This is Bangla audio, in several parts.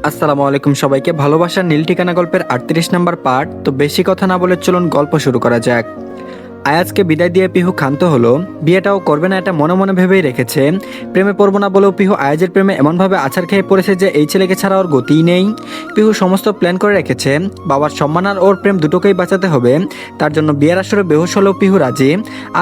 আসসালামু আলাইকুম সবাইকে। ভালোবাসার নীল ঠিকানা গল্পের ৩৮ নম্বর পার্ট। তো বেশি কথা না বলে চলুন গল্প শুরু করা যাক। আয়াজকে বিদায় দিয়ে পিহু ক্ষান্ত হলো। বিয়েটাও করবে না এটা মনে মনে ভেবেই রেখেছে। প্রেমে পড়বো না বলেও পিহু আয়াজের প্রেমে এমনভাবে আছাড় খেয়ে পড়েছে যে এই ছেলেকে ছাড়া ওর গতিই নেই। পিহু সমস্ত প্ল্যান করে রেখেছে, বাবার সম্মান আর ওর প্রেম দুটোকেই বাঁচাতে হবে। তার জন্য বিয়ের আসরে বেহুশ হলেও পিহু রাজি।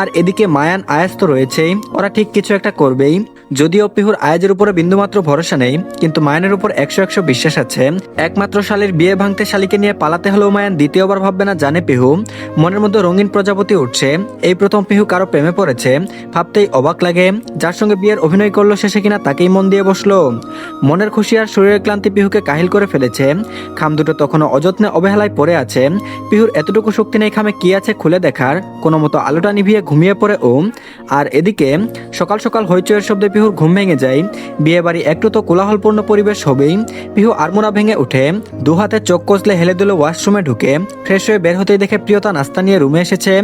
আর এদিকে মায়ান আয়াজ তো রয়েছেই, ওরা ঠিক কিছু একটা করবেই। যদিও পিহুর আয়াজের উপরে বিন্দুমাত্র ভরসা নেই, কিন্তু মায়ানের উপর ১০০ বিশ্বাস আছে। একমাত্র শালীর বিয়ে ভাঙতে শালীকে নিয়ে পালাতে হলেও মায়ান দ্বিতীয়বার ভাববে না, জানে পিহু। মনের মধ্যে রঙিন প্রজাপতি উঠছে। এই প্রথম পিহু কারো প্রেমে পড়েছে, ভাবতেই অবাক লাগে। যার সঙ্গে বিয়ের অভিনয় করলো শেষে কিনা তাকেই মন দিয়ে বসলো। মনের খুশি আর শরীরের ক্লান্তি পিহুকে কাহিল করে ফেলেছে। খাম দুটো তখনও অযত্নে অবহেলায় পড়ে আছে। পিহুর এতটুকু শক্তি নেই খামে কি আছে খুলে দেখার। কোনো মতো আলোটা নিভিয়ে ঘুমিয়ে পড়ে ও। আর এদিকে সকাল সকাল হইচয়ের শব্দে পিহুর ঘুম ভেঙে যায়। বিয়ে বাড়ি একটু তো কোলাহলপূর্ণ পরিবেশ হবেই। পিহু আড়মোড়া ভেঙে উঠে দু হাতে চোখ কষলে হেলে দিল ওয়াশরুমে ঢুকে। ফ্রেশ হয়ে বের হতেই দেখে প্রিয়তা নাস্তা নিয়ে রুমে এসেছে।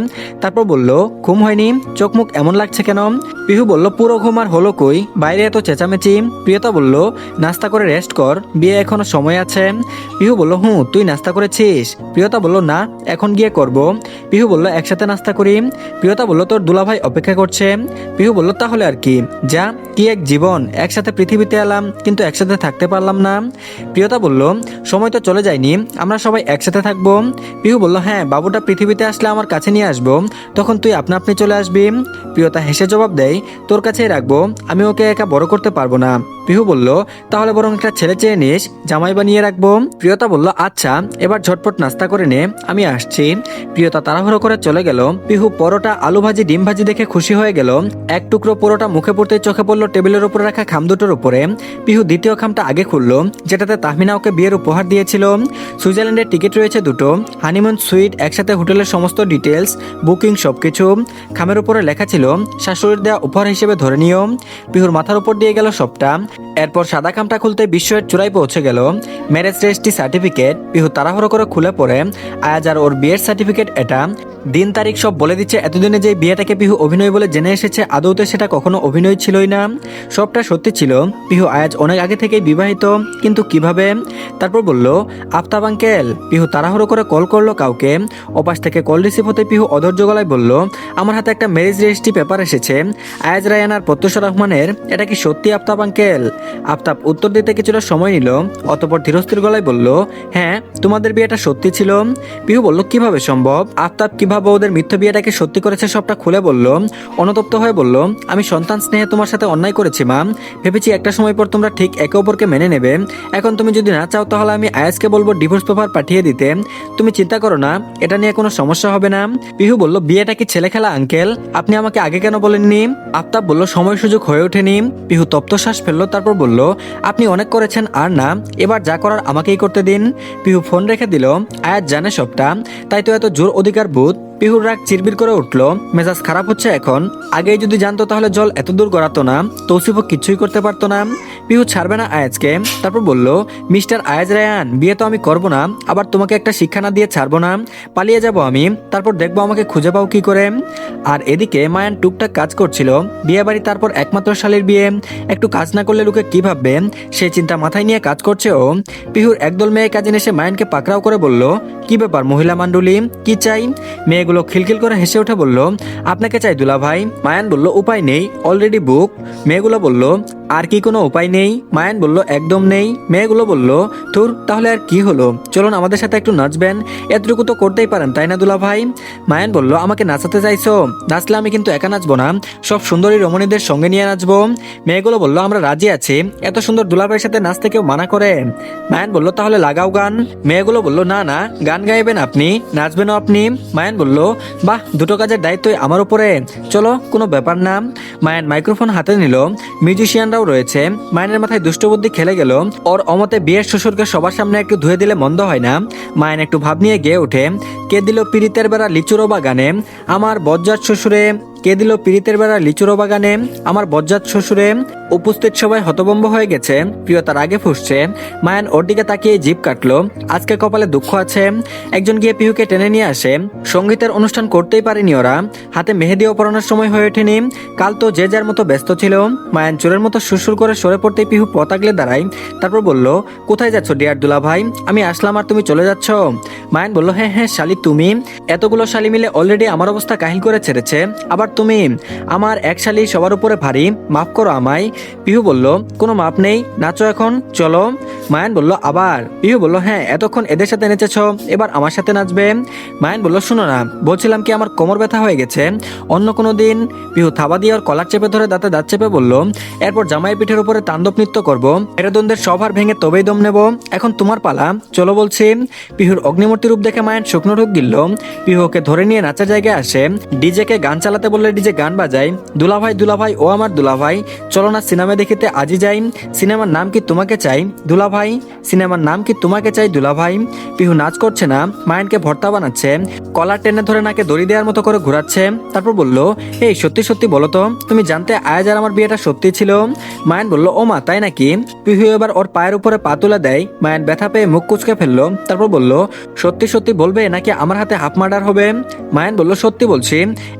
তারপর বলল, ঘুম হয়নি, চোখ মুখ এমন লাগছে কেন? পিহু বলল, পুরো ঘুম আর হলো কই, বাইরে এত চেঁচামেচি। প্রিয়তা বলল, নাস্তা করে রেস্ট কর, বিয়ে এখনো সময় আছে। পিহু বলল, তুই নাস্তা করেছিস? প্রিয়তা বলল, না, এখন গিয়ে করব। পিহু বলল, একসাথে নাস্তা করি। প্রিয়তা বলল, তোর দুলাভাই অপেক্ষা করছে। পিহু বলল, তাহলে আর কি, যা। কি এক জীবন, একসাথে পৃথিবীতে এলাম কিন্তু একসাথে থাকতে পারলাম না। প্রিয়তা বলল, সময় তো চলে যায়নি, আমরা সবাই একসাথে থাকবো। পিহু বলল, হ্যাঁ, বাবুটা পৃথিবীতে আসলে আমার কাছে নিয়ে আসবো, তখন তুই আপনা আপনি চলে আসবি। প্রিয়তা হেসে জবাব দেয়, তোর কাছেই রাখবো, আমি ওকে একা বড় করতে পারবো না। পিহু বলল, তাহলে বরং একটা ছেলে চেয়ে নিস, জামাই বানিয়ে রাখবো। প্রিয়তা বলল, আচ্ছা, এবার ঝটপট নাস্তা করে নে, আমি আসছি। প্রিয়তা তাড়াহুড়ো করে চলে গেল। পিহু পরোটা, আলু ভাজি, ডিম ভাজি দেখে খুশি হয়ে গেল। এক টুকরো পরোটা মুখে পড়তেই চোখে পড়লো টেবিলের উপরে রাখা খাম দুটোর উপরে। পিহু দ্বিতীয় খামটা আগে খুললো, যেটাতে তাহমিনা ওকে বিয়ের উপহার দিয়েছিল। সুইজারল্যান্ডের টিকিট রয়েছে দুটো, হানিমুন সুইট, একসাথে হোটেলের সমস্ত ডিটেলস, বুকিং সবকিছু। খামের উপরে লেখা ছিল, শাশুড়ির দেওয়া উপহার হিসেবে ধরে নিও। পিহুর মাথার উপর দিয়ে গেল সবটা। এরপর সাদা খামটা খুলতে বিস্ময়ের চূড়ায় পৌঁছে গেল। Marriage registry certificate. পিহু তাড়াহুড়ো করে খুলে পড়ে আয়াজ আর ওর বিয়ের সার্টিফিকেট এটা। দিন তারিখ সব বলে দিচ্ছে। এতদিনে যে বিয়েটাকে পিহু অভিনয় বলে জেনে এসেছে, আদৌতে সেটা কখনো অভিনয় ছিলই না, সবটা সত্যি ছিল। পিহু আয়াজ অনেক আগে থেকেই বিবাহিত, কিন্তু কিভাবে? তারপর বলল, আফতাব আঙ্কেল। পিহু তাড়াহুড়ো করে কল করলো কাউকে। ওপাশ থেকে কল রিসিভ হতে পিহু অধৈর্য গলায় বলল, আমার হাতে একটা ম্যারেজ রেজিস্ট্রি পেপার এসেছে, আয়াজ রায়ান আর প্রত্যুষা রহমানের। এটা কি সত্যি আফতাব আঙ্কেল? আফতাব উত্তর দিতে কিছুটা সময় নিল, অতঃপর ধীরস্থির গলায় বলল, হ্যাঁ, তোমাদের বিয়েটা সত্যি ছিল। পিহু বলল, কিভাবে সম্ভব? আফতাব কিভাবে ওদের মিথ্যা বিয়েটাকে সত্যি করেছে সবটা খুলে বলল। অনুতপ্ত হয়ে বলল, আমি সন্তান স্নেহে তোমার সাথে অন্যায় করেছি মা, ভেবেছি একটা সময় পর তোমরা ঠিক একে অপরকে মেনে নেবে। এখন তুমি যদি না চাও তাহলে আমি আয়াজকে বলবো ডিভোর্স পেপার পাঠিয়ে দিতে। তুমি চিন্তা করো না, এটা নিয়ে কোনো সমস্যা হবে না। পিহু বলল, বিয়েটা কি ছেলে খেলা আঙ্কেল? আপনি আমাকে আগে কেন বলেননি? আফতাব বলল, সময় সুযোগ হয়ে ওঠেনি। পিহু তপ্ত শ্বাস ফেললো, তারপর বলল, আপনি অনেক করেছেন আর না, এবার যা করার আমাকেই করতে দিন। পিহু ফোন রেখে দিল। আয়াজ জানে সবটা, তাই তো এত জোর অধিকার বোধ। পিহুর রাগ চিরবির করে উঠল, মেজাজ খারাপ হচ্ছে এখন। আগেই যদি জানতো তাহলে জল এত দূর গড়াতো না, তৌসিফও কিছুই করতে পারতো না। পিহু ছাড়বে না আয়াজকে। তারপর বলল, মিস্টার আয়াজ রায়ান, বিয়ে তো আমি করবো না, আবার তোমাকে একটা শিক্ষা না দিয়ে ছাড়বো না, পালিয়ে যাব আমি, তারপর দেখবো আমাকে খুঁজে পাও কি করে। আর এদিকে মায়ান টুকটাক কাজ করছিল। বিয়ে বাড়ি, তারপর একমাত্র শালীর বিয়ে, একটু কাজ না করলে লোকে কি ভাববে, সেই চিন্তা মাথায় নিয়ে কাজ করছে ও। পিহুর একদল মেয়ে কাজিন এসে মায়ানকে পাকড়াও করে বলল, কি ব্যাপার মহিলা মণ্ডলী, কি চাই? মেয়েগুলো খিলখিল করে হেসে উঠে বলল, আপনাকে চাই দুলা ভাই। মায়ান বলল, উপায় নেই, অলরেডি বুক। মেয়েগুলো বলল, আর কি কোনো উপায় নেই? মায়ান বলল, একদম নেই। মেয়েগুলো বলল, ধুর, তাহলে আর কি হলো, চলুন আমাদের সাথে একটু নাচবেন, এতটুকু তো করতেই পারেন তাই না দুলা ভাই? মায়ান বলল, আমাকে নাচাতে চাইছো? নাচলে আমি কিন্তু একা নাচবো না, সব সুন্দরী রমণীদের সঙ্গে নিয়ে নাচবো। মেয়েগুলো বলল, আমরা রাজি আছি, এত সুন্দর দুলাভাইয়ের সাথে নাচতে কেউ মানা করে? মায়ান বলল, তাহলে লাগাও গান। মেয়েগুলো বলল, না না, গান গাইবেন আপনি, নাচবেনও আপনি। মায়ান বলল, বাহ, দুটো কাজের দায়িত্বই আমার উপরে, চলো, কোনো ব্যাপার না। মায়ান মাইক্রোফোন হাতে নিল। মিউজিশিয়ানরাও রয়েছে। মায়ানের মাথায় দুষ্টবুদ্ধি খেলে গেল। ওর অমতে বিয়ের শ্বশুরকে সবার সামনে একটু ধুয়ে দিলে মন্দ হয় না। মায়ান একটু ভাব নিয়ে গেয়ে ওঠে, কে দিল পিরিতের বেড়া লিচুরো বা গানে, আমার বজ্জাত শ্বশুরে কে দিল পিরিতের বেড়া লিচুরো বাগানে, আমার বজ্জাত শ্বশুরে। উপস্থিত সবাই হতভম্ব হয়ে গেছে, প্রিয়তার আগে ফুসছে। মায়ান ওর দিকে তাকিয়ে জিভ কাটলো, আজকে কপালে দুঃখ আছে। একজন গিয়ে পিহুকে টেনে নিয়ে আসে। সঙ্গীতের অনুষ্ঠান করতেই পারেনি ওরা, হাতে মেহেদিও পরানোর সময় হয়ে ওঠেনি। কাল তো যে যার মতো ব্যস্ত ছিল। মায়ান চোরের মতো সুরসুর করে সরে পড়তেই পিহু পথ আগলে দাঁড়ায়। তারপর বলল, কোথায় যাচ্ছ ডিয়ার দুলা ভাই? আমি আসলাম আর তুমি চলে যাচ্ছ? মায়ান বলল, হ্যাঁ হ্যাঁ শালি তুমি। এতগুলো শালি মিলে অলরেডি আমার অবস্থা কাহিল করে ছেড়েছে, আবার তুমি? আমার এক শালি সবার উপরে ভারী, মাফ করো আমায়। পিহু বলল, কোনো মাপ নেই, নাচো এখন, চলো। মায়ান বলল, আবার? পিহু বলল, হ্যাঁ এতক্ষণ এদের সাথে নেচেছ, এবার আমার সাথে নাচবে। মায়ান বলল, শুনো না, বলছিলাম কি আমার কোমর ব্যথা হয়ে গেছে, অন্য কোনো দিন। পিহু থাবা দিয়ে ওর কলার চেপে ধরে দাঁতে দাঁত চেপে বলল, এরপর জামাইয়ের পিঠের উপরে তাণ্ডব নৃত্য করবো, মেরুদণ্ডের সব হাড় ভেঙে তবেই দম নেব। এখন তোমার পালা, চলো বলছি। পিহুর অগ্নিমূর্তি রূপ দেখে মায়ান শুকনো ঢুক গিলল। পিহুকে ধরে নিয়ে নাচার জায়গায় আসে। ডিজেকে গান চালাতে বললে ডিজে গান বাজায়। দুলাভাই ও আমার দুলাভাই, চলো না সিনেমা দেখিতে আজই যাই। সিনেমার নাম কি তোমাকে চাই দুলাভাই, সিনেমার নাম কি তোমাকে চাই দুলাভাই। পিহু নাচ করছে না, মায়ানকে ভর্তা বানাচ্ছে, কলার টেনে ধরে নাকে দড়ি দেওয়ার মতো করে ঘোরাচ্ছে। তারপর বলল, এই সত্যি সত্যি বলো তো, তুমি জানতে আয়াজ আর আমার বিয়েটা সত্যি ছিল? মায়ান বলল, ও মা তাই নাকি? পিহু এবার ওর পায়ের উপরে পা তুলে দেয়। মায়ান ব্যথা পেয়ে মুখ কুচকে ফেললো। তারপর বলল, সত্যি সত্যি বলবে নাকি আমার হাতে হাফ মার্ডার হবে? মায়ান বলল, সত্যি বলছি,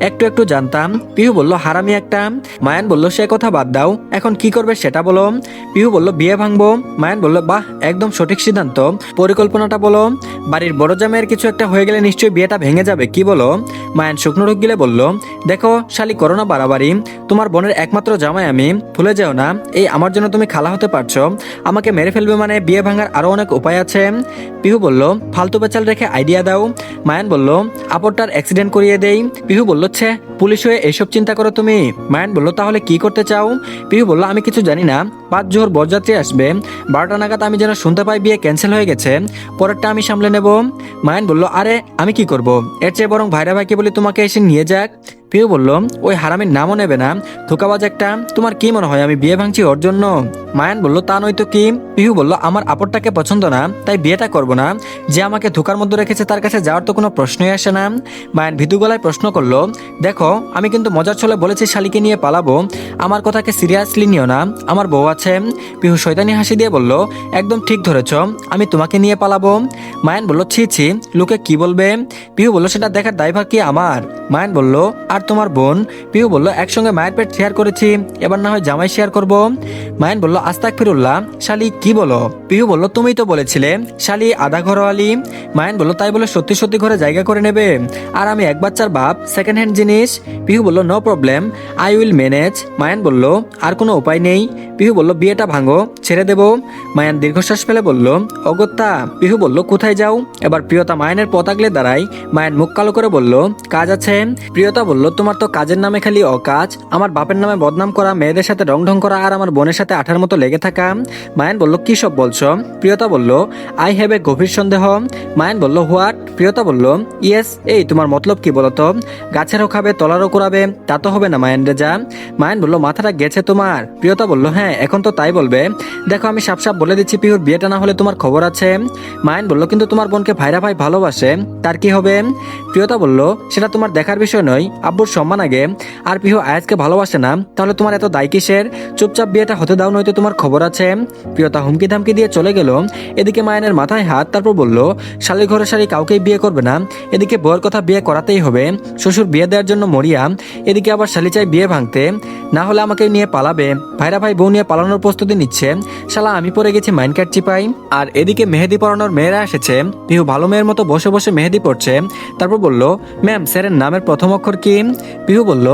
একটু একটু জানতাম। পিহু বলল, হারামি একটা। মায়ান বলল, সে কথা বাদ দাও, এখন কি করবে সেটা বলো। পিহু বলল, বিয়ে ভাঙবো। মায়ান বলল, বাহ, একদম সঠিক সিদ্ধান্ত, পরিকল্পনাটা বলো। বাড়ির বড় জামাইয়ের কিছু একটা হয়ে গেলে নিশ্চয়ই বিয়েটা ভেঙে যাবে, কি বলো? মায়ান শুকনো ঢোক গিলে বলল, দেখো শালি, করোনা বাড়াবাড়ি, তোমার বোনের একমাত্র জামাই আমি, ভুলে যেও না। এই আমার জন্য তুমি খালা হতে পারছো, আমাকে মেরে ফেলবে মানে বিয়ে ভাঙার আরো অনেক উপায় আছে। পিহু বলল, ফালতু পেঁচাল রেখে আইডিয়া দাও। মায়ান বলল, আপরটার অ্যাক্সিডেন্ট করিয়ে দেই। পিহু বলল, ছে, পুলিশ হয়ে এসব চিন্তা করো তুমি? মায়ান বলল, তাহলে কি করতে চাও? পিহু বলল, আমি কিছু জানি না, 5 জোহর বরযাত্রী আসবে, 12টা নাগাদ আমি যেন শুনতে পাই বিয়ে ক্যান্সেল হয়ে গেছে, পরেরটা আমি সামলে নেব। মায়ান বলল, আরে আমি কি করব, এর চেয়ে বরং ভাইরা ভাইকে বলি তোমাকে এসে নিয়ে যাক। পিহু বলল, ওই হারামির নামও নেবে না, ধোকাবাজ একটা। তোমার কি মনে হয় আমি বিয়ে ভাঙছি ওর জন্য? মায়ান বলল, তা নয় তো কি। পিহু বলল, আমার আপরটাকে পছন্দ না, তাই বিয়েটা করব না। যে আমাকে ধোকার মধ্যে রেখেছে তার কাছে যাওয়ার তো কোনো প্রশ্নই আসে না। মায়ান ভীতু গলায় প্রশ্ন করলো, দেখো আমি কিন্তু মজার ছলে বলেছি শালিকে নিয়ে পালাবো, আমার কথাকে সিরিয়াসলি নিও না, আমার বউ আছে। পিহু শয়তানি হাসি দিয়ে বলল, একদম ঠিক ধরেছ, আমি তোমাকে নিয়ে পালাবো। মায়ান বলল, ছি ছি, লোকে কি বলবে? পিহু বলল, সেটা দেখার দায়ভার কি আমার? মায়ান বলল, আর তোমার বোন? পিহু বলল, একসঙ্গে মায়ের পেট শেয়ার করেছি, এবার না হয় জামাই শেয়ার করব। মায়ান বলল, আস্তাগফিরুল্লাহ, শালি কি বলো? পিহু বলল, তুমিই তো বলেছিলে শালি আধা ঘরওয়ালি। মায়ান বলল, তাই বলে সত্যি সত্যি ঘরে জায়গা করে নেবে? আর আমি এক বাচ্চার বাপ, সেকেন্ড হ্যান্ড জিনিস। পিহু বলল, no problem, I will manage. Mayan বলল, আর কোনো উপায় নেই? পিহু বলল, বিয়েটা ভাঙো, ছেড়ে দেব। মায়ান দীর্ঘশ্বাস ফেলে বলল, অগত্যা। পিহু বলল, কোথায় যাও? এবার প্রিয়তা মায়ানের পথ আগলে দাঁড়ায়। মায়ান মুখ কালো করে বলল, কাজ আছে। প্রিয়তা বলল, তোমার তো কাজের নামে খালি অকাজ, আমার বাপের নামে বদনাম করা, মেয়েদের সাথে রং ঢং করা, আর আমার বোনের সাথে আঠার মতো লেগে থাকা। মায়ান বলল, কি সব বলছো? প্রিয়তা বলল, আই হ্যাভ এ গভীর সন্দেহ। মায়ান বলল, হোয়াট? প্রিয়তা বলল, ইয়েস। এই তোমার মতলব কি বলতো? গাছেরও খাবে তলারও কুড়াবে, তা তো হবে না মায়ান রেজা। মায়ান বলল, মাথাটা গেছে তোমার? প্রিয়তা বলল, হ্যাঁ এখন তো তাই বলবে। দেখো আমি সাপ সাপ বলে দিচ্ছি, পিহুর বিয়েটা না হলে তোমার খবর আছে। মায়ান বলল, কিন্তু তোমার বোনকে ভাইরা ভাই ভালোবাসে, তার কি হবে? প্রিয়তা বলল, সেটা তোমার দেখার বিষয় নয়, আব্বুর সম্মান আগে। আর পিহু আয়াজকে ভালোবাসে না, তাহলে তোমার এত দায় কিসের? চুপচাপ বিয়েটা হতে দাও, নয়তো তোমার খবর আছে। প্রিয়তা হুমকি ধামকি দিয়ে চলে গেল। এদিকে মায়ানের মাথায় হাত, তারপর বলল, শালির ঘরে শালি কাউকেই বিয়ে করবে না, এদিকে বউয়ের কথা বিয়ে করাতেই হবে, শ্বশুর বিয়ে দেওয়ার জন্য মরিয়া, এদিকে আবার শালি চাই বিয়ে ভাঙতে, না হলে আমাকে নিয়ে পালাবে, ভাইরা ভাই বউ নিয়ে পালানোর প্রস্তুতি নিচ্ছে, শালা আমি পরে গেছি মাইনকাট চিপাই। আর এদিকে মেহেদি পরানোর মেয়েরা এসেছে, পিহু ভালো মেয়ের মতো বসে বসে মেহেদি পড়ছে। তারপর বলল, ম্যাম স্যারের নামের প্রথম অক্ষর কি? পিহু বলল,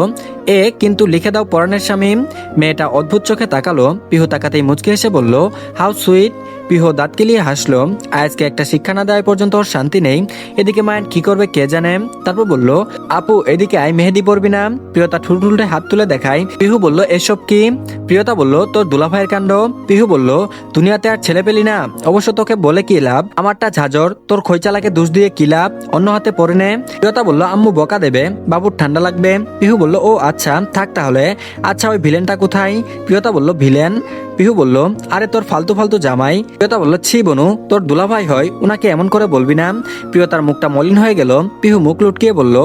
এ, কিন্তু লিখে দাও পরাণের স্বামী। মেয়েটা অদ্ভুত চোখে তাকালো, পিহু তাকাতেই মুচকি হেসে বলল, হাউ সুইট। পিহু দাঁত কেলিয়ে হাসলো, আজকে একটা শিক্ষা না দেওয়া পর্যন্ত ওর শান্তি নেই। এদিকে মায়ান কি করবে কে জানে। তারপর বলল, আপু এদিকে আয়, মেহেদি পড়বি না? প্রিয়তা ঠুট উল্টে হাত তুলে দেখায়। পিহু বলল, এসব কি? প্রিয়তা বলল, তোর দুলাভাইয়ের কাণ্ড। পিহু বলল, দুনিয়াতে আর ছেলে পেলি না, অবশ্য তোকে বলে কি লাভ, আমারটা ঝাঁঝর, তোর খৈচালাকে দোষ দিয়ে কি লাভ, অন্য হাতে পরে নে। প্রিয়তা বলল, আম্মু বকা দেবে, বাবুর ঠান্ডা লাগবে। পিহু বলল, ও আচ্ছা থাক তাহলে। আচ্ছা ওই ভিলেনটা কোথায়? প্রিয়তা বলল, ভিলেন পিহু বলল, আরে তোর ফালতু ফালতু জামাই। প্রিয়তা বলল, ছি বনু, তোর দুলাভাই হয়, উনাকে এমন করে বলবি না। প্রিয়তার মুখটা মলিন হয়ে গেল। পিহু মুখ লুটকিয়ে বলল,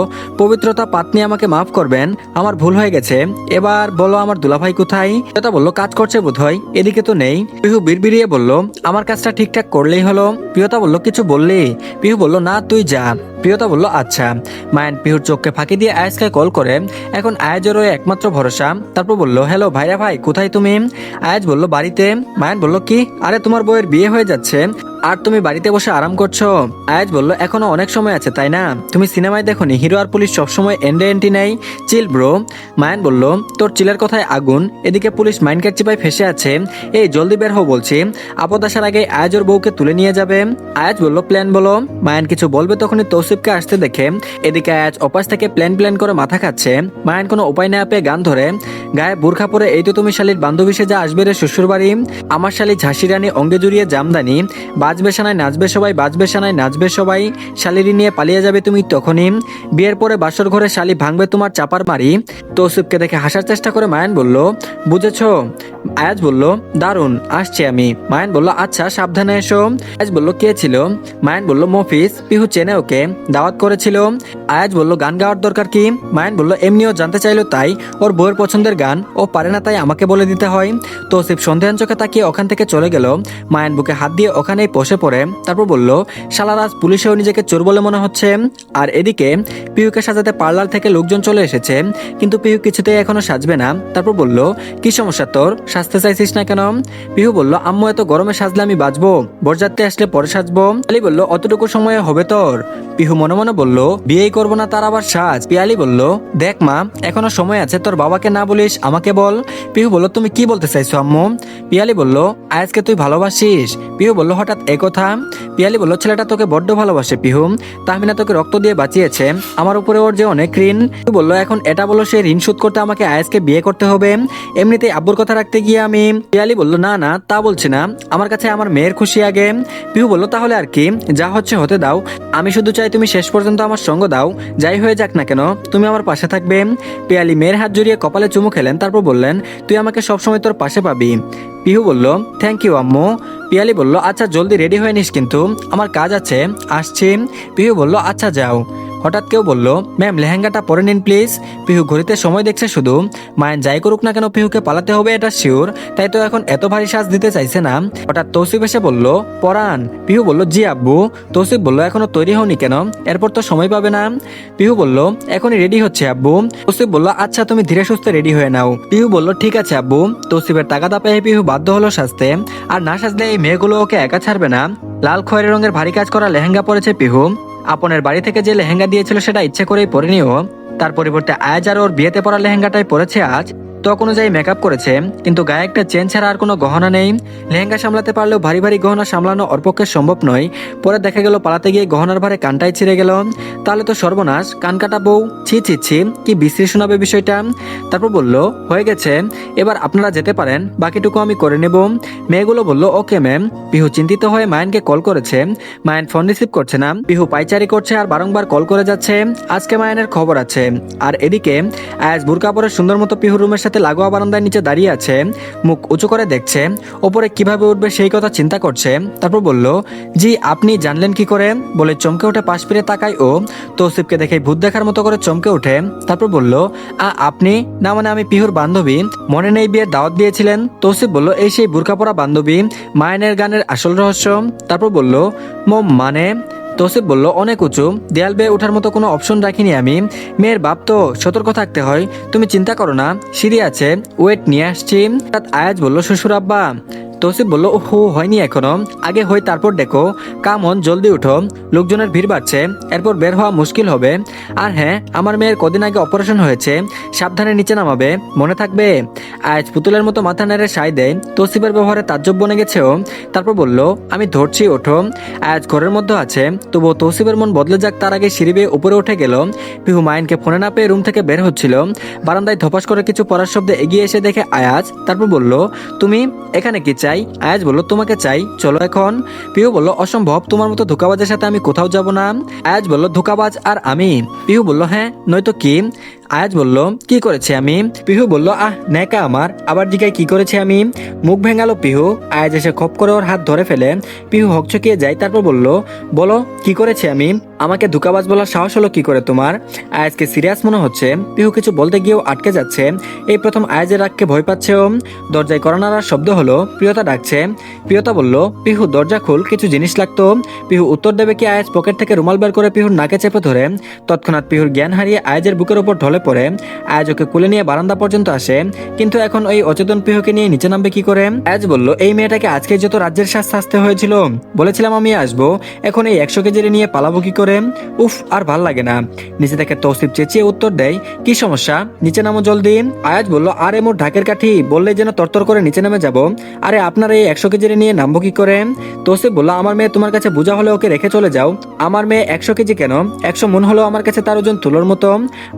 পবিত্রতা পাতনি আমাকে মাফ করবেন, আমার ভুল হয়ে গেছে, এবার বলো আমার দুলাভাই কোথায়। প্রিয়তা বলল, কাজ করছে বোধহয়, এদিকে তো নেই। পিহু বিড়বিড়িয়ে বলল, আমার কাজটা ঠিকঠাক করলেই হলো। প্রিয়তা বলল, কিছু বললি? পিহু বলল, না তুই যা। প্রিয়তা বলল, আচ্ছা। মায়ান পিহুর চোখকে ফাঁকি দিয়ে আয়াজকে কল করে, এখন আয়াজের ওই একমাত্র ভরসা। তারপর বলল, হ্যালো ভাইরা ভাই, কোথায় তুমি? আয়াজ বলল, বাড়িতে। মায়ান বলল, কি? আরে তোমার বউয়ের বিয়ে হয়ে যাচ্ছে আর তুমি বাড়িতে বসে আরাম করছো? আয়াজ বলল, এখনো অনেক সময় আছে তাই না? তুমি সিনেমায় দেখোনি হিরো আর পুলিশ সবসময় এন্ডে এন্টি নেই? চিল ব্রো। মায়ান বলল, তোর চিলের কথায় আগুন, এদিকে পুলিশ মাইনকার চিপায় ফেসে আছে, এই জলদি বের হও বলছি, আপদ আসার আগে আয়াজের বউকে তুলে নিয়ে যাবে। আয়াজ বলল, প্ল্যান বলো। মায়ান কিছু বলবে তখনই তৌসিফকে আসতে দেখে এদিকে আয়াজ অপাস থেকে প্ল্যান প্ল্যান করে মাথা খাচ্ছে। মায়ান কোনো উপায় না পেয়ে গান ধরে, গায়ে বোরখা পরে, এই তো তুমি শালির বান্ধবী সেজে আসবে রে শ্বশুর বাড়ি, আমার শালি ঝাঁসি রানী অঙ্গে জুড়িয়ে জামদানি, বাজবে সানায় নাচবে সবাই, বাজবে সানায় নাচবে সবাই, শালিরি নিয়ে পালিয়ে যাবে তুমি তখনই, বিয়ের পরে বাসর ঘরে শালি ভাঙবে তোমার চাপার মারি। তৌসিফকে দেখে হাসার চেষ্টা করে মায়ান বলল, বুঝেছো? আয়াজ বলল, দারুণ, আসছি আমি। মায়ান বলল, আচ্ছা সাবধানে এসো। আয়াজ বলল, কে ছিল? মায়ান বলল, মফিজ, পিহু চেনে ওকে, দাওয়াত করেছিল। আয়াজ বলল, গান গাওয়ার দরকার কি? মায়ান বলল, এমনিও জানতে চাইলো তাই, ওর বউয়ের পছন্দের গান ও পারে না তাই আমাকে বলে দিতে হয়। তৌসিফ সন্দেহান চোখে তাকিয়ে ওখান থেকে চলে গেল। মায়ান বুকে হাত দিয়ে ওখানেই বসে পড়ে। তারপর বলল, শালারাজ পুলিশেও নিজেকে চোর বলে মনে হচ্ছে। আর এদিকে পিহুকে সাজাতে পার্লার থেকে লোকজন চলে এসেছে, কিন্তু পিহু কিছুতেই এখনো সাজবে না। তারপর বলল, কি সমস্যা তোর, সাজতে চাইছিস না কেন? পিহু বলল, আম্মু এত গরমে সাজলে আমি বাঁচবো, বরযাত্রী আসলে পরে সাজবো। আলী বলল, অতটুকু সময়ে হবে তোর? পিহু মনে মনে বলল, বিয়েই করবো না তার আবার সাজ। পিয়ালি বলল, দেখ মা, এখনো সময় আছে, তোর বাবাকে না বলিস আমাকে বল। পিহু বলল, তুমি কি বলতে চাইছো আম্মু? পিয়ালি বলল, আয়াজকে তুই ভালোবাসিস? পিহু বলল, হঠাৎ এ কথা? পিয়ালি বলল, ছেলেটা তোকে বড্ড ভালোবাসে পিহু, তাহমিনা তোকে রক্ত দিয়ে বাঁচিয়েছে, আমার উপরে ওর যে অনেক ঋণ। পিহু বলল, এখন এটা বলো সেই ঋণ শোধ করতে আমাকে আয়াজকে বিয়ে করতে হবে? এমনিতেই আব্বুর কথা রাখতে গিয়ে আমি। পিয়ালি বলল, না না তা বলছি না, আমার কাছে আমার মেয়ের খুশি আগে। পিহু বলল, তাহলে আর কি, যা হচ্ছে হতে দাও, আমি শুধু চাই তুমি শেষ পর্যন্ত আমার সঙ্গ দাও, যাই হয়ে যাক না কেন তুমি আমার পাশে থাকবে। পিয়ালি মেয়ের হাত জড়িয়ে কপালে চুমু খেলেন, তারপর বললেন, তুই আমাকে সবসময় তোর পাশে পাবি। পিহু বলল, থ্যাংক ইউ আম্মু। পিয়ালি বলল, আচ্ছা জলদি রেডি হয়ে নিস কিন্তু, আমার কাজ আছে, আসছি। পিহু বলল, আচ্ছা যাও। হঠাৎ কেউ বলল, ম্যাম লেহেঙ্গাটা পরে নিন প্লিজ। পিহু ঘড়িতে সময় দেখছে শুধু। মায়ান যাই করুক না কেন পিহুকে পালাতে হবে এটা শিওর, তাই তো এখন এত ভারী সাজ দিতে চাইছে না। হঠাৎ তৌসিফ এসে বলল, পরান। পিহু বলল, জি আব্বু। তৌসিফ বলল, এখনো তৈরি হওনি কেন, এরপর তো সময় পাবে না। পিহু বলল, এখনই রেডি হচ্ছে আব্বু। তৌসিফ বলল, আচ্ছা তুমি ধীরে সুস্থে রেডি হয়ে নাও। পিহু বলল, ঠিক আছে আব্বু। তৌসিফের তাগাদা পেয়ে পিহু বাধ্য হলো সাজতে, আর না সাজলে এই মেয়েগুলো ওকে একা ছাড়বে না। লাল খয়েরি রঙের ভারী কাজ করা লেহেঙ্গা পরেছে পিহু। আপনের বাড়ি থেকে যে লেহেঙ্গা দিয়েছিল সেটা ইচ্ছে করেই পরেনিও, তার পরিবর্তে আয়াজ আর ওর বিয়েতে পরা লেহেঙ্গাটাই পরেছে আজ। ত্বক অনুযায়ী মেকআপ করেছে, কিন্তু গায়ে একটা চেন ছাড়া আর কোনো গহনা নেই। লেহেঙ্গা সামলাতে পারলেও ভারী ভারী গহনা সামলানো ওর পক্ষে সম্ভব নয়। পরে দেখা গেল পালাতে গিয়ে গহনার ভারে কানটাই ছিঁড়ে গেল। তাহলে তো সর্বনাশ, কান কাটা বউ, ছি ছি ছি, কি বিশ্রী শোনাবে বিষয়টা। তারপর বলল, হয়ে গেছে, এবার আপনারা যেতে পারেন, বাকিটুকু আমি করে নেব। মেয়েগুলো বলল, ওকে ম্যাম। পিহু চিন্তিত হয়ে মায়ানকে কল করেছে, মায়ান ফোন রিসিভ করছে না। পিহু পাইচারি করছে আর বারংবার কল করে যাচ্ছে, আজকে মায়ানের খবর আছে। আর এদিকে আয়াজ বুরকা পরে সুন্দর মতো পিহুর রুমের সাথে লাগোয়া বারান্দার নিচে দাঁড়িয়ে আছে, মুখ উঁচু করে দেখছে, ওপরে কিভাবে উঠবে সেই কথা চিন্তা করছে। তারপর বলল, জি আপনি জানলেন কি করে? বলে চমকে উঠে পাশ ফিরে তাকায় ও। তৌসিফকে দেখে ভূত দেখার মতো করে চমকে ওঠে। তারপর বলল, আপনি? না মানে আমি পিহুর বান্ধবী, মনে নেই বিয়ের দাওয়াত দিয়েছিলেন? তৌসিফ বলল, এই সেই বুরকা পরা বান্ধবী, মায়ানের গানের আসল রহস্য। তারপর বলল, মানে? তৌসিফ বলল, অনেক উঁচু, দেয়াল বেয়ে ওঠার মতো কোনো অপশন রাখিনি আমি, মেয়ের বাপ তো, সতর্ক থাকতে হয়, তুমি চিন্তা করো না, সিঁড়ি আছে, ওয়েট নিয়ে আসছি। আয়াজ বলল, শ্বশুর আব্বা? তৌসিফ বলল, ওহো হয়নি এখনো, আগে হই তারপর দেখো, কামন জলদি উঠো, লোকজনের ভিড় বাড়ছে, এরপর বের হওয়া মুশকিল হবে। আর হ্যাঁ, আমার মেয়ের কদিন আগে অপারেশন হয়েছে, সাবধানে নিচে নামাবে, মনে থাকবে। আয়াজ পুতুলের মতো মাথা নেড়ে সায় দেয়। তৌসিফের ব্যবহারে তাজ্জব বনে গেছেও। তারপর বলল, আমি ধরছি, ওঠো। আয়াজ ঘরের মধ্যে আছে, তবুও তৌসিফের মন বদলে যাক তার আগে সিঁড়ি বেয়ে উপরে উঠে গেল। পিহু মাইনকে ফোনে না পেয়ে রুম থেকে বের হচ্ছিল, বারান্দায় ধপাস করে কিছু পড়ার শব্দে এগিয়ে এসে দেখে আয়াজ। তারপর বলল, তুমি এখানে কি চাই? আয়াজ বলল, তোমাকে চাই, চলো এখন। পিহু বলল, অসম্ভব, তোমার মতো ধোকাবাজের সাথে আমি কোথাও যাব না। আয়াজ বলল, ধোকাবাজ আর আমি? পিহু বলল, হ্যাঁ নয়তো কি? আয়াজ বলল, কি করেছে আমি? পিহু বলল, নেকা আমার, আবার জিগায় কি করেছে আমি? মুখ ভেঙালো পিহু। আয়াজ এসে খপ করে ওর হাত ধরে ফেলে। পিহু হকচকিয়ে যায়, তারপর বলল, বলো কি করেছে আমি? আমাকে ধোঁকাবাজ বলার সাহস হলো কি করে তোমার? আয়াজকে সিরিয়াস মনে হচ্ছে। পিহু কিছু বলতে গিয়েও আটকে যাচ্ছে। এই প্রথম আয়াজের রাগকে ভয় পাচ্ছে ও। দরজায় কড়া নাড়ার শব্দ হলো, প্রিয়তা ডাকছে। প্রিয়তা বলল, পিহু দরজা খুল, কিছু জিনিস লাগতো। পিহু উত্তর দেবে কি আয়াজ পকেট থেকে রুমাল বের করে পিহুর নাকে চেপে ধরে। তৎক্ষণাৎ পিহুর জ্ঞান হারিয়ে আয়াজের বুকের উপর ঢলে পড়ে। আয়াজ ওকে কুলে নিয়ে বারান্দা পর্যন্ত আসে, কিন্তু এখন ওই অচেতন পিহুকে নিয়ে নিচে নামবে কি করে? আয়াজ বলল, এই মেয়েটাকে আজকে যত রাজ্যের শ্বাস আসতে হয়েছিল, বলেছিলাম আমি আসবো, এখন এই 100 কেজির নিয়ে পালাবো কি করে? উফ, আর ভাল লাগে না। নিচে থেকে তৌসিফ চেঁচিয়ে উত্তর দেয়, কি সমস্যা? নিচে নামো জলদি। আয়াজ বলল, আরে মোর ঢাকের কাঠি, বললে যেন তরতর করে নিচে নেমে যাব, আরে আপনার এই 100 কেজির নিয়ে নামবো কি করে? তৌসিফ বলল, আমার মেয়ে তোমার কাছে বোঝা হলে ওকে রেখে চলে যাও। আমার মেয়ে 100 কেজি কেন, 100 মন হলো আমার কাছে তার ওজন তুলোর মতো।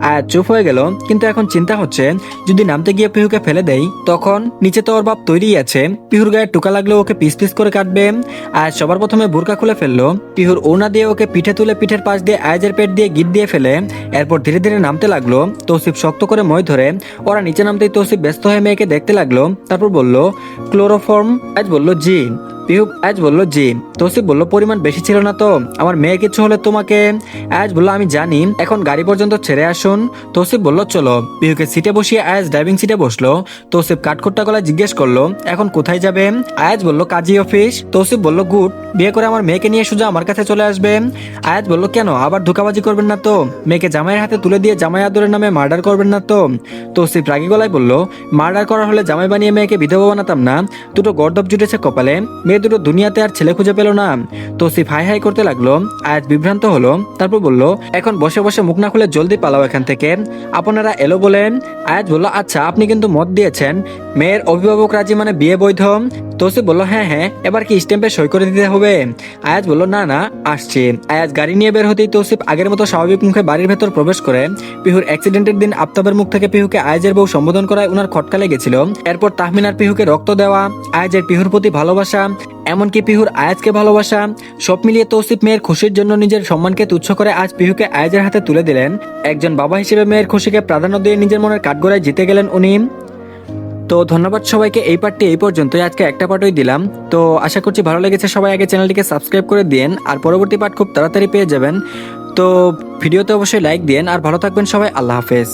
আয়াজ চুপ হয়ে গেল, কিন্তু এখন চিন্তা হচ্ছে যদি নামতে গিয়ে পিহুকে ফেলে দেয়, তখন নিচে তো ওর বাপ তৈরিই আছে, পিহুর গায়ে টুকা লাগলে ওকে পিস পিস করে কাটবে। আয়াজ সবার প্রথমে বোরকা খুলে ফেললো। পিহুর ওড়না দিয়ে ওকে পিঠে তুলে পিঠের পাশ দিয়ে আয়াজের পেট দিয়ে গিট দিয়ে ফেলে এরপর ধীরে ধীরে নামতে লাগলো। তৌসিফ শক্ত করে মই ধরে। ওরা নিচে নামতেই তৌসিফ ব্যস্ত হয়ে মেয়েকে দেখতে লাগলো, তারপর বলল, ক্লোরোফর্ম? আয়াজ বলল, জি। পিহু আয়াজ বলল, জি। তৌসিফ বলল, পরিমাণ বেশি ছিল না তো? আমার মেয়ে কিছু হলে তোমাকে? আয়াজ বলল, আমি জানি, এখন গাড়ি পর্যন্ত ছেড়ে আসুন। তৌসিফ বলল, চলো। পিহুকে সিটে বসিয়ে আয়াজ ড্রাইভিং সিটে বসলো। তৌসিফ কাঠখোট্টা গলায় জিজ্ঞেস করলো, এখন কোথায় যাবে? আয়াজ বলল, কাজী অফিস। তৌসিফ বলল, গুড, বিয়ে করে আমার মেয়েকে নিয়ে সোজা আমার কাছে চলে আসবে। আয়াজ বলল, কেন, আবার ধোঁকাবাজি করবেন না তো? মেয়েকে জামাইয়ের হাতে তুলে দিয়ে জামাই আদরের নামে মার্ডার করবেন না তো? তৌসিফ রাগী গলায় বলল, মার্ডার করা হলে জামাই বানিয়ে মেয়েকে বিধবা বানাতাম না? দুটো গর্দব জুটেছে কপালে, মেয়ে দুটো দুনিয়াতে আর ছেলে খুঁজে পেল না। তৌসিফ হাই হাই করতে লাগলো। আয়াজ বিভ্রান্ত হলো, তারপর বলল, এখন বসে বসে মুখ না খুলে জলদি পালাও এখান থেকে, আপনারা এলো বলেন। আয়াজ বলল, আচ্ছা, আপনি কিন্তু মত দিয়েছেন, মেয়ের অভিভাবক রাজি মানে বিয়ে বৈধ? তৌসিফ বলল, হ্যাঁ হ্যাঁ, এবার কি স্ট্যাম্পে সই করে দিতে হবে? আয়াজ বলল, না না, আসছি। আয়াজ গাড়ি নিয়ে বের হতেই তৌসিফ আগের মতো স্বাভাবিক মুখে বাড়ির ভেতর প্রবেশ করে। পিহুর অ্যাক্সিডেন্টের দিন আফতাবের মুখ থেকে পিহুকে আয়াজের বউ সম্বোধন করায় উনার খটকা লেগেছিল। এরপর তাহমিনার পিহুকে রক্ত দেওয়া, আয়াজের পিহুর প্রতি ভালোবাসা, এমনকি পিহুর আয়াজকে ভালোবাসা, সব মিলিয়ে তৌসিফ মেয়ের খুশির জন্য নিজের সম্মানকে তুচ্ছ করে আজ পিহুকে আয়াজের হাতে তুলে দিলেন। একজন বাবা হিসেবে মেয়ের খুশিকে প্রাধান্য দিয়ে নিজের মনের কাঠগড়ায় জিতে গেলেন উনি। তো ধন্যবাদ সবাইকে, এই পার্টটি এই পর্যন্তই, আজকে একটা পার্টই দিলাম। তো আশা করছি ভালো লেগেছে। সবাই আগে চ্যানেলটিকে সাবস্ক্রাইব করে দিন, আর পরবর্তী পার্ট খুব তাড়াতাড়ি পেয়ে যাবেন। তো ভিডিওতে অবশ্যই লাইক দিন, আর ভালো থাকবেন সবাই। আল্লাহ হাফেজ।